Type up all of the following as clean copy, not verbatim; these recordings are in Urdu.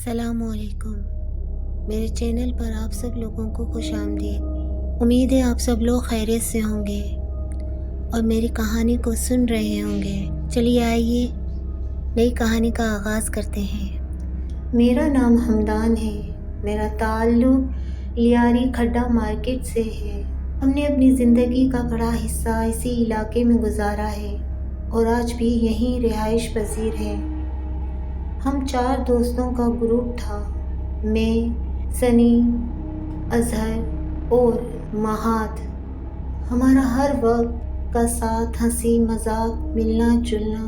السلام علیکم، میرے چینل پر آپ سب لوگوں کو خوش آمدید۔ امید ہے آپ سب لوگ خیریت سے ہوں گے اور میری کہانی کو سن رہے ہوں گے۔ چلیے آئیے نئی کہانی کا آغاز کرتے ہیں۔ میرا نام حمدان ہے، میرا تعلق لیاری کھڈا مارکیٹ سے ہے۔ ہم نے اپنی زندگی کا بڑا حصہ اسی علاقے میں گزارا ہے اور آج بھی یہیں رہائش پذیر ہیں۔ ہم 4 دوستوں کا گروپ تھا، میں، سنی، اظہر اور مہاد۔ ہمارا ہر وقت کا ساتھ، ہنسی مذاق، ملنا جلنا،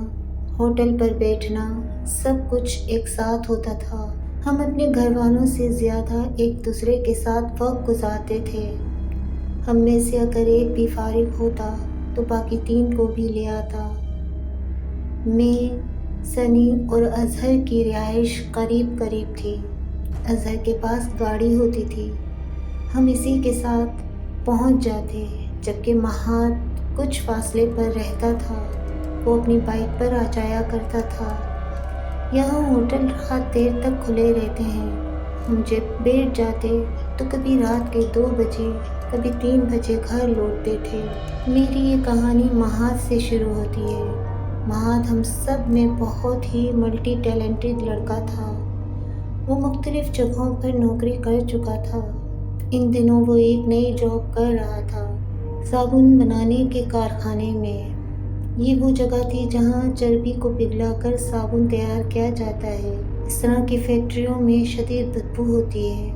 ہوٹل پر بیٹھنا، سب کچھ ایک ساتھ ہوتا تھا۔ ہم اپنے گھر والوں سے زیادہ ایک دوسرے کے ساتھ وقت گزارتے تھے۔ ہم میں سے اگر ایک بھی فارغ ہوتا تو باقی 3 کو بھی لے آتا۔ میں، سنی اور اظہر کی رہائش قریب قریب تھی۔ اظہر کے پاس گاڑی ہوتی تھی، ہم اسی کے ساتھ پہنچ جاتے، جبکہ مہاد کچھ فاصلے پر رہتا تھا، وہ اپنی بائک پر آ جایا کرتا تھا۔ یہاں ہوٹل رات دیر تک کھلے رہتے ہیں۔ ہم جب بیٹھ جاتے تو کبھی رات کے 2 بجے، کبھی 3 بجے گھر لوٹتے تھے۔ میری یہ کہانی مہاد سے شروع ہوتی ہے۔ مہاد ہم سب میں بہت ہی ملٹی ٹیلنٹڈ لڑکا تھا۔ وہ مختلف جگہوں پر نوکری کر چکا تھا۔ ان دنوں وہ ایک نئی جاب کر رہا تھا، صابن بنانے کے کارخانے میں۔ یہ وہ جگہ تھی جہاں چربی کو پگھلا کر صابن تیار کیا جاتا ہے۔ اس طرح کی فیکٹریوں میں شدید بدبو ہوتی ہے،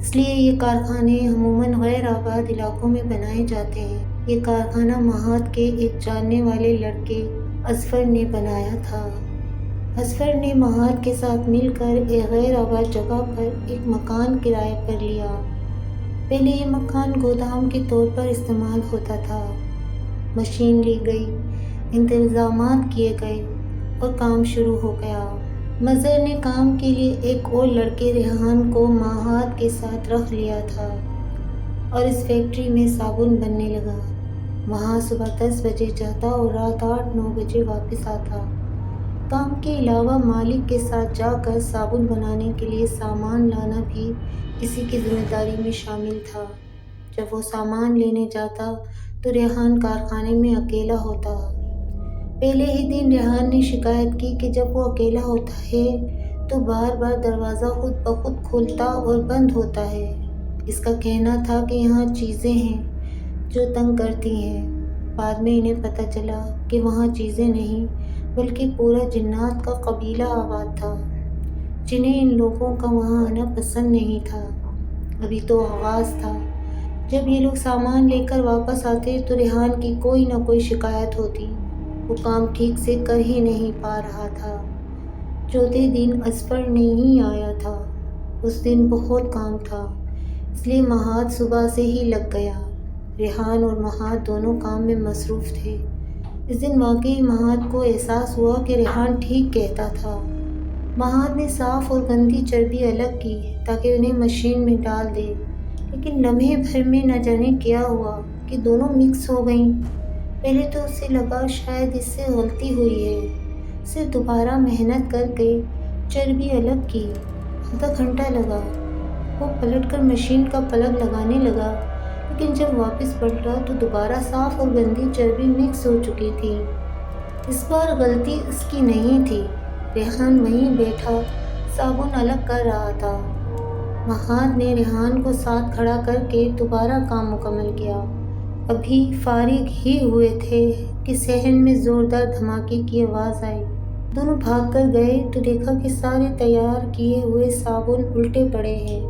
اس لیے یہ کارخانے عموماً غیر آباد علاقوں میں بنائے جاتے ہیں۔ یہ کارخانہ مہاد کے ایک جاننے والے لڑکے اظفر نے بنایا تھا۔ اظفر نے مہاد کے ساتھ مل کر ایک غیر آباد جگہ پر ایک مکان کرائے پر لیا۔ پہلے یہ مکان گودام کے طور پر استعمال ہوتا تھا۔ مشین لی گئی، انتظامات کیے گئے اور کام شروع ہو گیا۔ مظہر نے کام کے لیے ایک اور لڑکے ریحان کو مہاد کے ساتھ رکھ لیا تھا اور اس فیکٹری میں صابن بننے لگا۔ وہاں صبح 10 بجے جاتا اور رات 8-9 بجے واپس آتا۔ کام کے علاوہ مالک کے ساتھ جا کر صابن بنانے کے لیے سامان لانا بھی اسی کی ذمہ داری میں شامل تھا۔ جب وہ سامان لینے جاتا تو ریحان کارخانے میں اکیلا ہوتا۔ پہلے ہی دن ریحان نے شکایت کی کہ جب وہ اکیلا ہوتا ہے تو بار بار دروازہ خود بخود کھلتا اور بند ہوتا ہے۔ اس کا کہنا تھا کہ یہاں چیزیں ہیں جو تنگ کرتی ہیں۔ بعد میں انہیں پتہ چلا کہ وہاں چیزیں نہیں بلکہ پورا جنات کا قبیلہ آباد تھا، جنہیں ان لوگوں کا وہاں آنا پسند نہیں تھا۔ ابھی تو آغاز تھا۔ جب یہ لوگ سامان لے کر واپس آتے تو ریحان کی کوئی نہ کوئی شکایت ہوتی، وہ کام ٹھیک سے کر ہی نہیں پا رہا تھا۔ چوتھے دن اظفر نہیں آیا تھا۔ اس دن بہت کام تھا، اس لیے مہاد صبح سے ہی لگ گیا۔ ریحان اور مہاد دونوں کام میں مصروف تھے۔ اس دن واقعی مہاد کو احساس ہوا کہ ریحان ٹھیک کہتا تھا۔ مہاد نے صاف اور گندی چربی الگ کی تاکہ انہیں مشین میں ڈال دے، لیکن لمحے بھر میں نہ جانے کیا ہوا کہ دونوں مکس ہو گئیں۔ پہلے تو اسے لگا شاید اس سے غلطی ہوئی ہے۔ اسے دوبارہ محنت کر کے چربی الگ کی۔ آدھا گھنٹہ لگا۔ وہ پلٹ کر مشین کا پلگ لگانے لگا، لیکن جب واپس پلٹا تو دوبارہ صاف اور گندی چربی مکس ہو چکی تھی۔ اس بار غلطی اس کی نہیں تھی۔ ریحان وہیں بیٹھا صابن الگ کر رہا تھا۔ مہاد نے ریحان کو ساتھ کھڑا کر کے دوبارہ کام مکمل کیا۔ ابھی فارغ ہی ہوئے تھے کہ صحن میں زوردار دھماکے کی آواز آئی۔ دونوں بھاگ کر گئے تو دیکھا کہ سارے تیار کیے ہوئے صابن الٹے پڑے ہیں،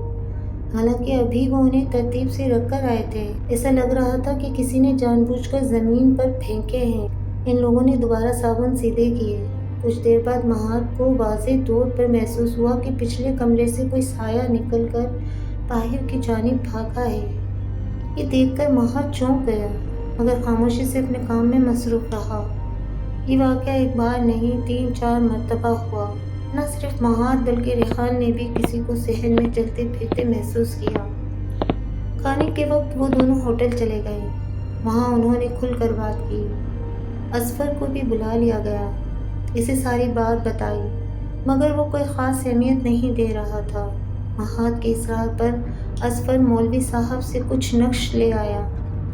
حالانکہ ابھی وہ انہیں ترتیب سے رکھ کر آئے تھے۔ ایسا لگ رہا تھا کہ کسی نے جان بوجھ کر زمین پر پھینکے ہیں۔ ان لوگوں نے دوبارہ صابن سیدھے کیے۔ کچھ دیر بعد مہاد کو واضح طور پر محسوس ہوا کہ پچھلے کمرے سے کوئی سایہ نکل کر باہر کی جانب بھاگا ہے۔ یہ دیکھ کر مہاد چونک گیا، مگر خاموشی سے اپنے کام میں مصروف رہا۔ یہ واقعہ ایک بار نہیں 3-4 مرتبہ ہوا۔ نہ صرف مہاد بلکہ ریحان نے بھی کسی کو صحن میں چلتے پھرتے محسوس کیا۔ کھانے کے وقت وہ دونوں ہوٹل چلے گئے۔ وہاں انہوں نے کھل کر بات کی۔ اظفر کو بھی بلا لیا گیا، اسے ساری بات بتائی۔ مگر وہ کوئی خاص اہمیت نہیں دے رہا تھا۔ مہات کے اصرار پر اظفر مولوی صاحب سے کچھ نقش لے آیا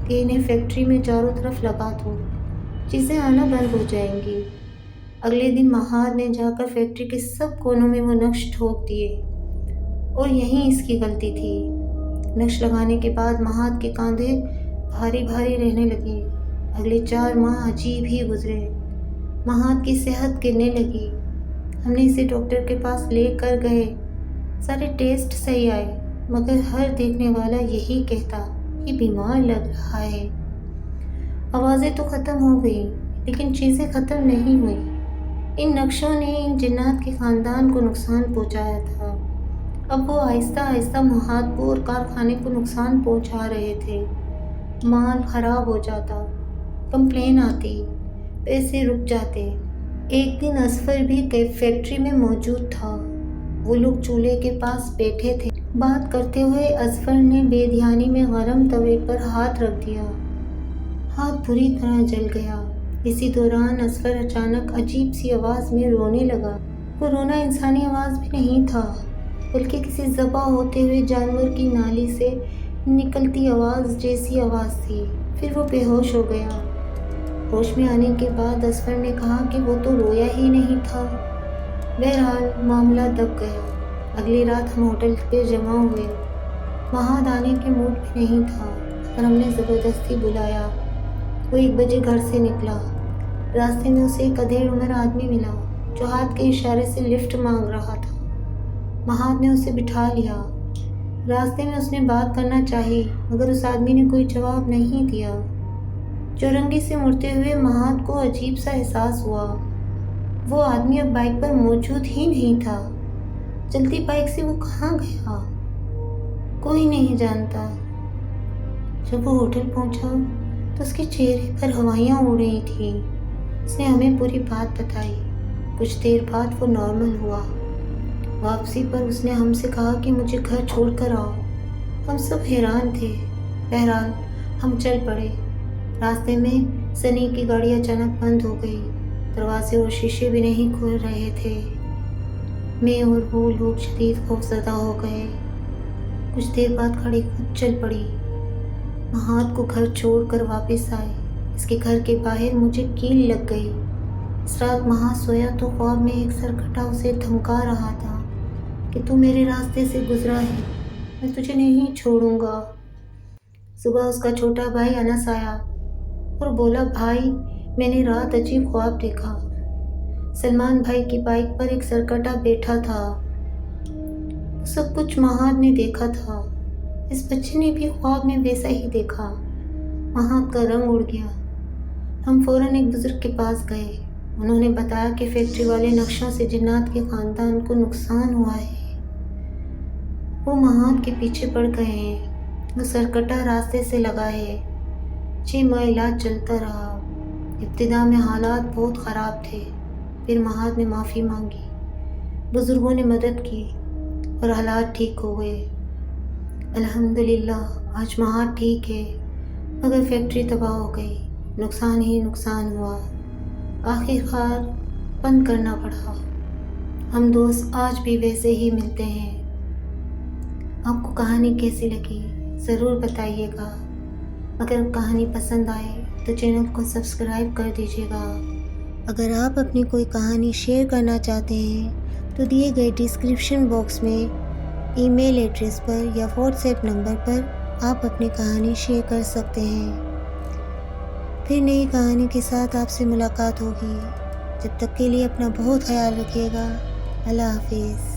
کہ انہیں فیکٹری میں چاروں طرف لگا دو، چیزیں آنا بند ہو جائیں گی۔ اگلے دن مہات نے جا کر فیکٹری کے سب کونوں میں وہ نقش ٹھوک دیے، اور یہیں اس کی غلطی تھی۔ نقش لگانے کے بعد مہات کے کاندھے بھاری بھاری رہنے لگے۔ اگلے 4 ماہ عجیب ہی گزرے۔ مہات کی صحت گرنے لگی۔ ہم نے اسے ڈاکٹر کے پاس لے کر گئے، سارے ٹیسٹ صحیح آئے، مگر ہر دیکھنے والا یہی کہتا، یہ بیمار لگ رہا ہے۔ آوازیں تو ختم ہو گئیں، لیکن چیزیں ختم نہیں ہوئیں۔ ان نقشوں نے ان جنات کے خاندان کو نقصان پہنچایا تھا۔ اب وہ آہستہ آہستہ مہات کو اور کارخانے کو نقصان پہنچا رہے تھے۔ مال خراب ہو جاتا، کمپلین آتی، پیسے رک جاتے۔ ایک دن اظفر بھی فیکٹری میں موجود تھا۔ وہ لوگ چولہے کے پاس بیٹھے تھے۔ بات کرتے ہوئے اظفر نے بے دھیانی میں گرم توے پر ہاتھ رکھ دیا۔ ہاتھ بری طرح جل گیا۔ اسی دوران اظفر اچانک عجیب سی آواز میں رونے لگا۔ وہ رونا انسانی آواز بھی نہیں تھا، بلکہ کسی ذبح ہوتے ہوئے جانور کی نالی سے نکلتی آواز جیسی آواز تھی۔ پھر وہ بے ہوش ہو گیا۔ ہوش میں آنے کے بعد اظفر نے کہا کہ وہ تو رویا ہی نہیں تھا۔ بہرحال معاملہ دب گیا۔ اگلی رات ہم ہوٹل پہ جمع ہوئے۔ مہات آنے کے موڈ میں نہیں تھا، اور ہم نے زبردستی بلایا۔ وہ 1 بجے گھر سے نکلا۔ راستے میں اسے ایک ادھیڑ عمر آدمی ملا جو ہاتھ کے اشارے سے لفٹ مانگ رہا تھا۔ مہات نے اسے بٹھا لیا۔ راستے میں اس نے بات کرنا چاہی، مگر اس آدمی نے کوئی جواب نہیں دیا۔ چورنگی سے مڑتے ہوئے مہات کو عجیب سا احساس ہوا۔ وہ آدمی اب بائک پر موجود ہی نہیں تھا۔ چلتی بائک سے وہ کہاں گیا؟ کوئی نہیں جانتا۔ جب وہ ہوٹل پہنچا تو اس کے چہرے پر ہوائیاں اڑ رہی تھیں۔ اس نے ہمیں پوری بات بتائی۔ کچھ دیر بعد وہ نارمل ہوا۔ واپسی پر اس نے ہم سے کہا کہ مجھے گھر چھوڑ کر آؤ۔ ہم سب حیران تھے۔ بہرحال ہم چل پڑے۔ راستے میں سنی کی گاڑی اچانک بند ہو گئی۔ دروازے اور شیشے بھی نہیں کھل رہے تھے۔ میں اور وہ لوگ شدید خوفزدہ ہو گئے۔ کچھ دیر بعد گاڑی خود چل پڑی۔ مہات کو گھر چھوڑ کر واپس آئے۔ اس کے گھر کے باہر مجھے کیل لگ گئی۔ اس رات مہات سویا تو خواب میں ایک سرکٹا اسے دھمکا رہا تھا کہ تو میرے راستے سے گزرا ہے، میں تجھے نہیں چھوڑوں گا۔ صبح اس کا چھوٹا بھائی انس آیا اور بولا، بھائی میں نے رات عجیب خواب دیکھا۔ سلمان بھائی کی بائک پر ایک سرکٹا بیٹھا تھا۔ سب کچھ مہات نے دیکھا تھا۔ اس بچے نے بھی خواب میں ویسا ہی دیکھا۔ مہات کا رنگ اڑ گیا۔ ہم فوراً ایک بزرگ کے پاس گئے۔ انہوں نے بتایا کہ فیکٹری والے نقشوں سے جنات کے خاندان کو نقصان ہوا ہے۔ وہ مہات کے پیچھے پڑ گئے ہیں۔ وہ سرکٹا راستے سے لگا ہے۔ 6 ماہ علاج چلتا رہا۔ ابتدا میں حالات بہت خراب تھے، پھر مہات نے معافی مانگی، بزرگوں نے مدد کی اور حالات ٹھیک ہو گئے۔ الحمدللہ آج مہات ٹھیک ہے، مگر فیکٹری تباہ ہو گئی، نقصان ہی نقصان ہوا۔ آخر کار بند کرنا پڑا۔ ہم دوست آج بھی ویسے ہی ملتے ہیں۔ آپ کو کہانی کیسی لگی ضرور بتائیے گا۔ اگر کہانی پسند آئے تو چینل کو سبسکرائب کر دیجیے گا۔ اگر آپ اپنی کوئی کہانی شیئر کرنا چاہتے ہیں تو دیے گئے ڈسکرپشن باکس میں ای میل ایڈریس پر یا واٹس ایپ نمبر پر آپ اپنی کہانی شیئر کر سکتے ہیں۔ پھر نئی کہانی کے ساتھ آپ سے ملاقات ہوگی۔ جب تک کے لیے اپنا بہت خیال رکھیے گا۔ اللہ حافظ۔